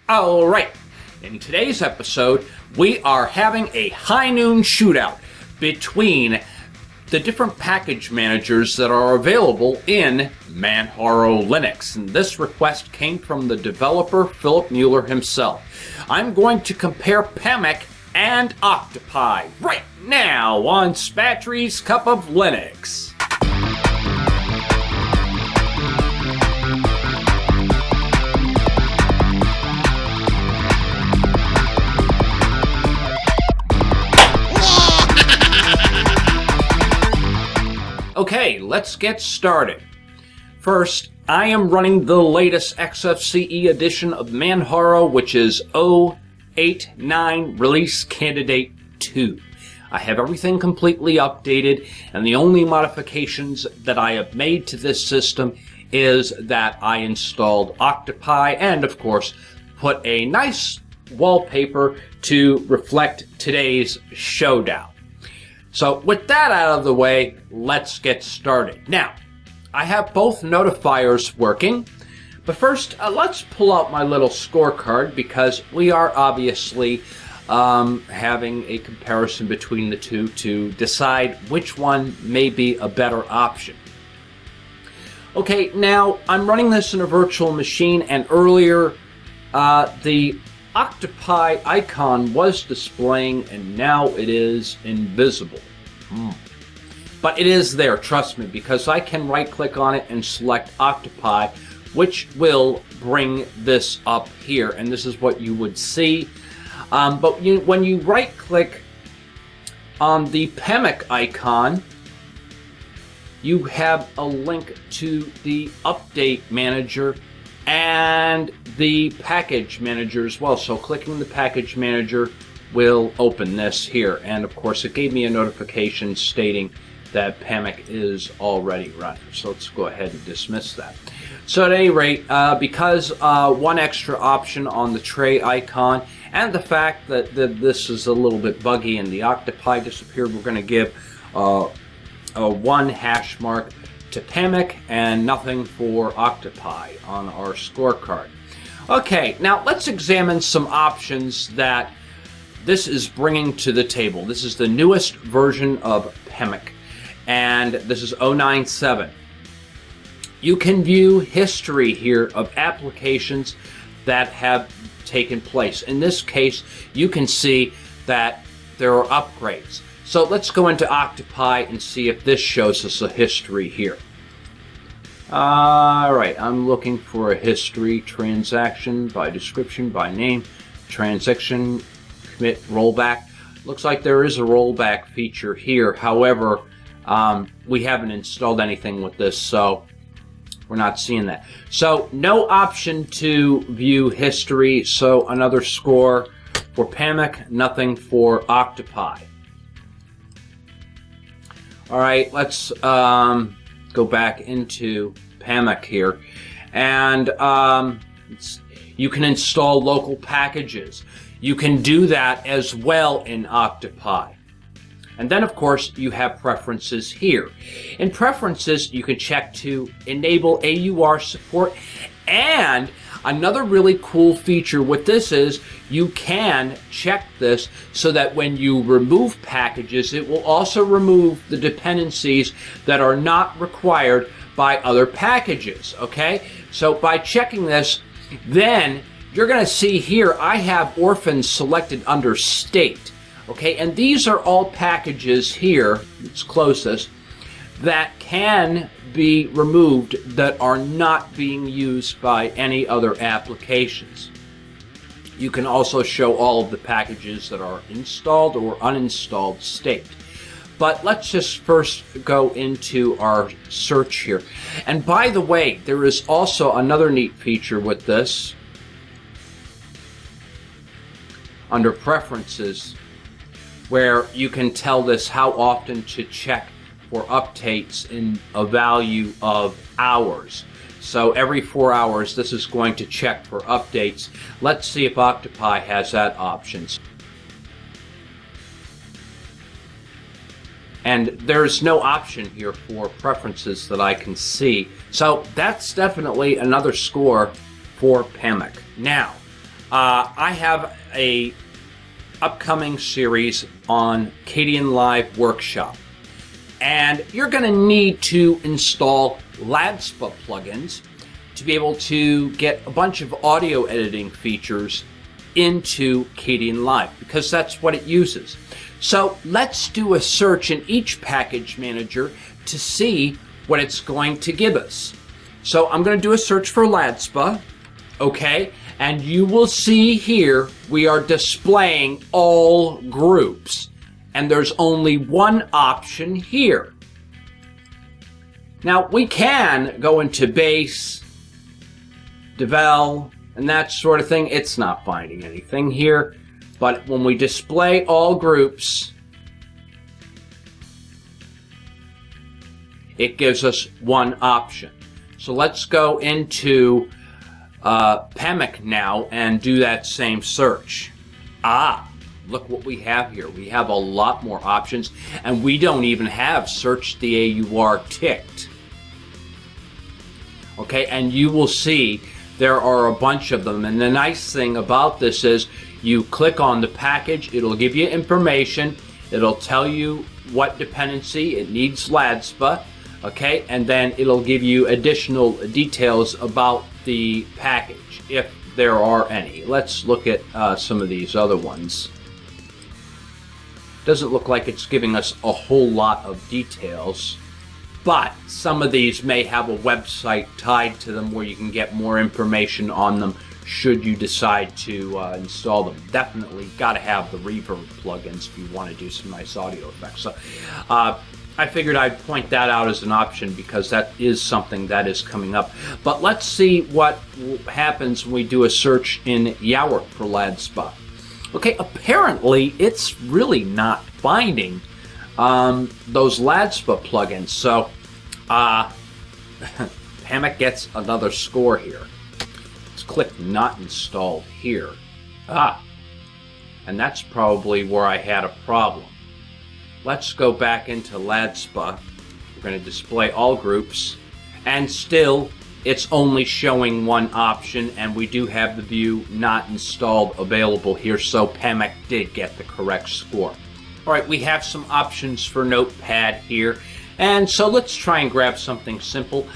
All right, in today's episode, we are having a high noon shootout between the different package managers that are available in Manjaro Linux. And this request came from the developer, Philip Mueller himself. I'm going to compare Pamac and Octopi right now on Spatry's Cup of Linux. Okay, let's get started. First, I am running the latest XFCE edition of Manjaro, which is 089 Release Candidate 2. I have everything completely updated, and the only modifications that I have made to this system is that I installed Octopi and, of course, put a nice wallpaper to reflect today's showdown. So with that out of the way, let's get started. Now, I have both notifiers working, but first let's pull out my little scorecard because we are obviously having a comparison between the two to decide which one may be a better option. Okay, now I'm running this in a virtual machine, and earlier the Octopi icon was displaying, and now it is invisible. But it is there, trust me, because I can right-click on it and select Octopi, which will bring this up here, and this is what you would see. But when you right-click on the Pamac icon, you have a link to the Update Manager and the Package Manager as well. So clicking the Package Manager will open this here, and of course it gave me a notification stating that Pamac is already running. So let's go ahead and dismiss that. So at any rate, because one extra option on the tray icon and the fact that this is a little bit buggy and the Octopi disappeared, we're going to give a 1 hash mark to Pamac and nothing for Octopi on our scorecard. Okay, now let's examine some options that this is bringing to the table. This is the newest version of Pamac, and this is 097. You can view history here of applications that have taken place. In this case, you can see that there are upgrades. So let's go into Octopi and see if this shows us a history here. Alright, I'm looking for a history transaction by description, by name, transaction, commit, rollback. Looks like there is a rollback feature here. However, we haven't installed anything with this, so we're not seeing that. So no option to view history, so another score for Pamac, nothing for Octopi. Alright, let's go back into Pamac here, and you can install local packages. You can do that as well in Octopi. And then, of course, you have preferences here. In preferences, you can check to enable AUR support. And another really cool feature with this is you can check this so that when you remove packages, it will also remove the dependencies that are not required by other packages. Okay? So by checking this, then you're going to see here I have orphans selected under state. Okay, and these are all packages here, it's closest, that can be removed that are not being used by any other applications. You can also show all of the packages that are installed or uninstalled state. But let's just first go into our search here. And by the way, there is also another neat feature with this. Under Preferences, where you can tell this how often to check for updates in a value of hours. So every 4 hours, this is going to check for updates. Let's see if Octopi has that option. And there's no option here for preferences that I can see. So that's definitely another score for Pamac. Now, I have a upcoming series on Kdenlive Workshop, and you're going to need to install LADSPA plugins to be able to get a bunch of audio editing features into Kdenlive, because that's what it uses. So let's do a search in each package manager to see what it's going to give us. So I'm going to do a search for LADSPA, okay? And you will see here we are displaying all groups, and there's only one option here. Now we can go into base, devel, and that sort of thing. It's not finding anything here, but when we display all groups, it gives us one option. So let's go into Pamac now and do that same search. Look what we have here. We have a lot more options, and we don't even have search the AUR ticked. Okay, and you will see there are a bunch of them, and the nice thing about this is you click on the package, it'll give you information, it'll tell you what dependency it needs LADSPA, okay, and then it'll give you additional details about the package, if there are any. Let's look at some of these other ones. Doesn't look like it's giving us a whole lot of details, but some of these may have a website tied to them where you can get more information on them should you decide to install them. Definitely got to have the reverb plugins if you want to do some nice audio effects. So I figured I'd point that out as an option because that is something that is coming up. But let's see what happens when we do a search in Yower for LADSPA. Okay, apparently it's really not finding those LADSPA plugins. So Pamac gets another score here. Let's click not installed here. And that's probably where I had a problem. Let's go back into LADSPA. We're going to display all groups, and still it's only showing one option, and we do have the view not installed available here, so Pamac did get the correct score. All right, we have some options for Notepad here, and so let's try and grab something simple.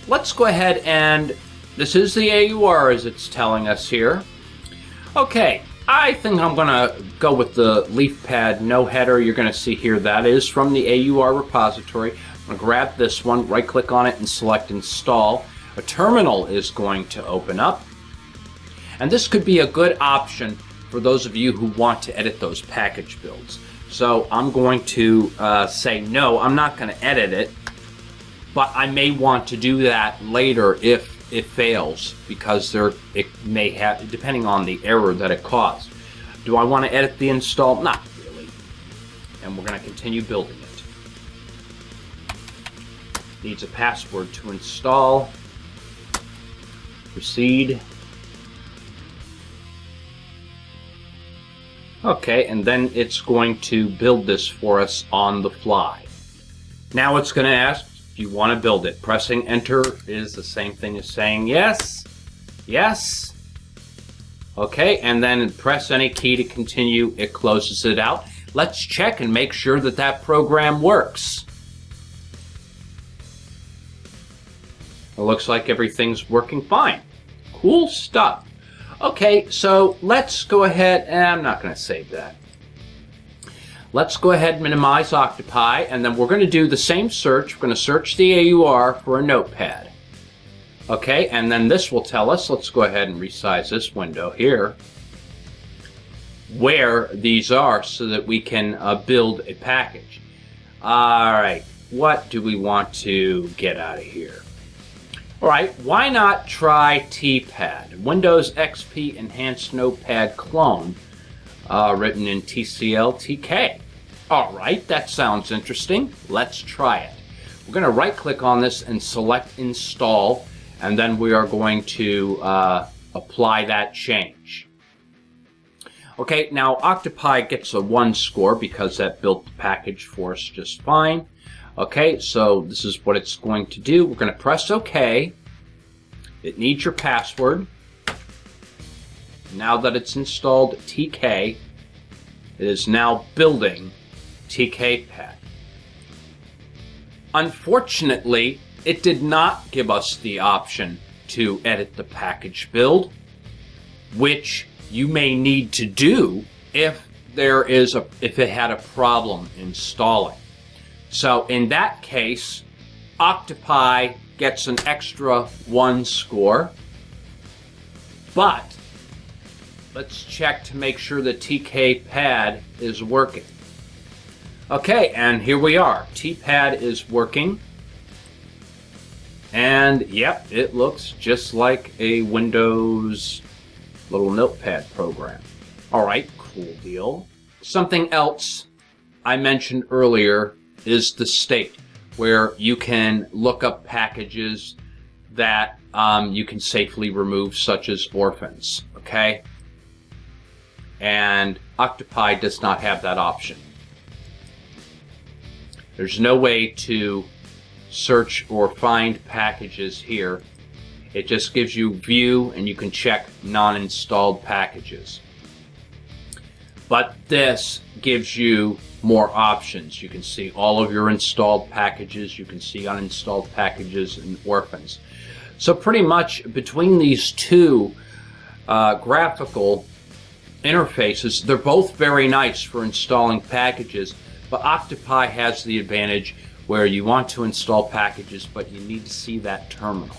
Let's go ahead and, this is the AUR as it's telling us here. Okay, I think I'm going to go with the LeafPad no header. You're going to see here that is from the AUR repository. I'm going to grab this one, right click on it and select install. A terminal is going to open up, and this could be a good option for those of you who want to edit those package builds. So I'm going to say no, I'm not going to edit it, but I may want to do that later if it fails, because it may have, depending on the error that it caused. Do I want to edit the install? Not really. And we're going to continue building it. Needs a password to install. Proceed. Okay, and then it's going to build this for us on the fly. Now it's going to ask if you want to build it. Pressing enter is the same thing as saying yes, yes. Okay, and then press any key to continue. It closes it out. Let's check and make sure that that program works. It looks like everything's working fine. Cool stuff. Okay, so let's go ahead, and I'm not going to save that. Let's go ahead and minimize Octopi, and then we're going to do the same search. We're going to search the AUR for a notepad. Okay, and then this will tell us, let's go ahead and resize this window here, where these are so that we can build a package. All right, what do we want to get out of here? All right, why not try TPad? Windows XP Enhanced Notepad Clone, written in TCL/TK. All right, that sounds interesting. Let's try it. We're going to right-click on this and select Install, and then we are going to apply that change. Okay, now Octopi gets a 1 score because that built the package for us just fine. Okay, so this is what it's going to do. We're going to press OK. It needs your password. Now that it's installed TK, it is now building TKpad. Unfortunately, it did not give us the option to edit the package build, which you may need to do if it had a problem installing. So in that case, Octopi gets an extra 1 score, but let's check to make sure the TKpad is working. Okay, and here we are. TPad is working. And yep, it looks just like a Windows little notepad program. All right, cool deal. Something else I mentioned earlier is the state, where you can look up packages that you can safely remove, such as orphans, okay? And Octopi does not have that option. There's no way to search or find packages here. It just gives you view, and you can check non-installed packages. But this gives you more options. You can see all of your installed packages. You can see uninstalled packages and orphans. So pretty much between these two graphical interfaces, they're both very nice for installing packages, but Octopi has the advantage where you want to install packages, but you need to see that terminal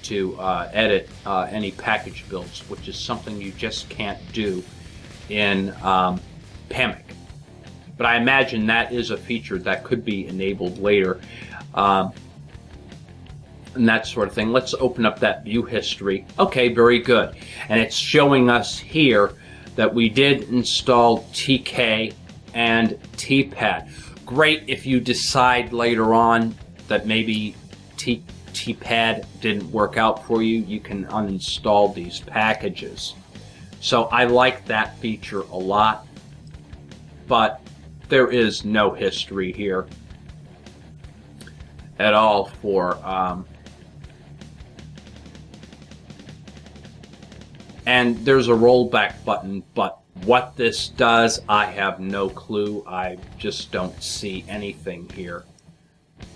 to edit any package builds, which is something you just can't do in Pamac. But I imagine that is a feature that could be enabled later, and that sort of thing. Let's open up that view history. Okay, very good. And it's showing us here that we did install TK and TPad. Great if you decide later on that maybe TPad didn't work out for you, you can uninstall these packages. So I like that feature a lot, but there is no history here at all for and there's a rollback button, but what this does, I have no clue. I just don't see anything here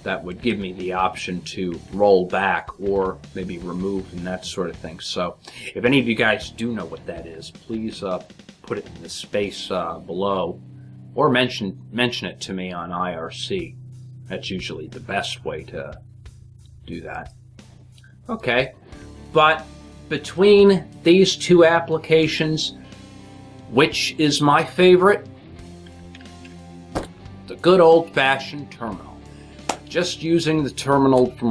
that would give me the option to roll back or maybe remove and that sort of thing. So if any of you guys do know what that is, please put it in the space below, or mention it to me on IRC. That's usually the best way to do that. Okay, but between these two applications, which is my favorite? The good old-fashioned terminal. Just using the terminal for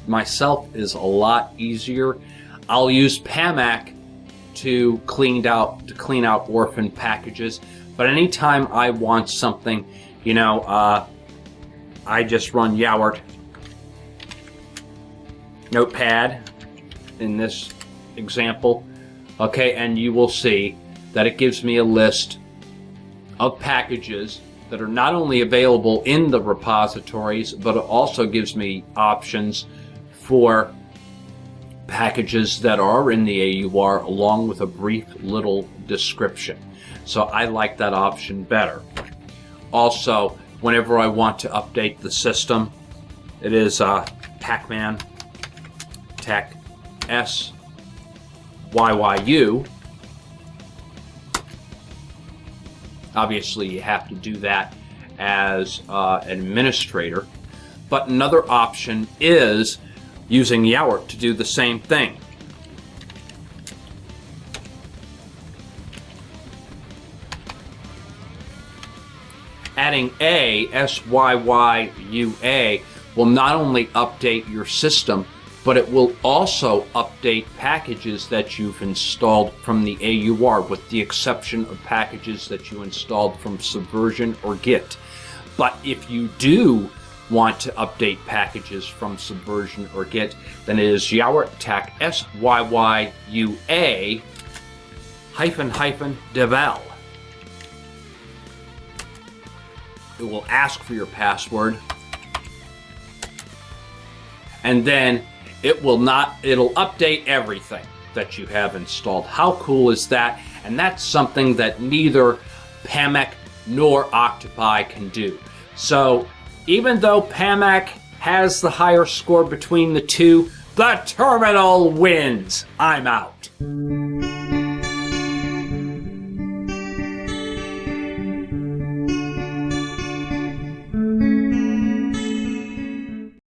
myself is a lot easier. I'll use Pamac to clean out orphan packages, but anytime I want something, you know, I just run Yowert Notepad in this example, okay, and you will see that it gives me a list of packages that are not only available in the repositories, but it also gives me options for packages that are in the AUR along with a brief little description. So I like that option better. Also, whenever I want to update the system, it is Pacman Tech SYYU. Obviously, you have to do that as an administrator. But another option is using Yowert to do the same thing. Adding SYYUA will not only update your system, but it will also update packages that you've installed from the AUR, with the exception of packages that you installed from Subversion or Git. But if you do want to update packages from Subversion or Git, then it is Yowert Tech SYYUA --devel. It will ask for your password, and then it'll update everything that you have installed. How cool is that? And that's something that neither Pamac nor Octopi can do. So even though Pamac has the higher score between the two, the terminal wins. I'm out.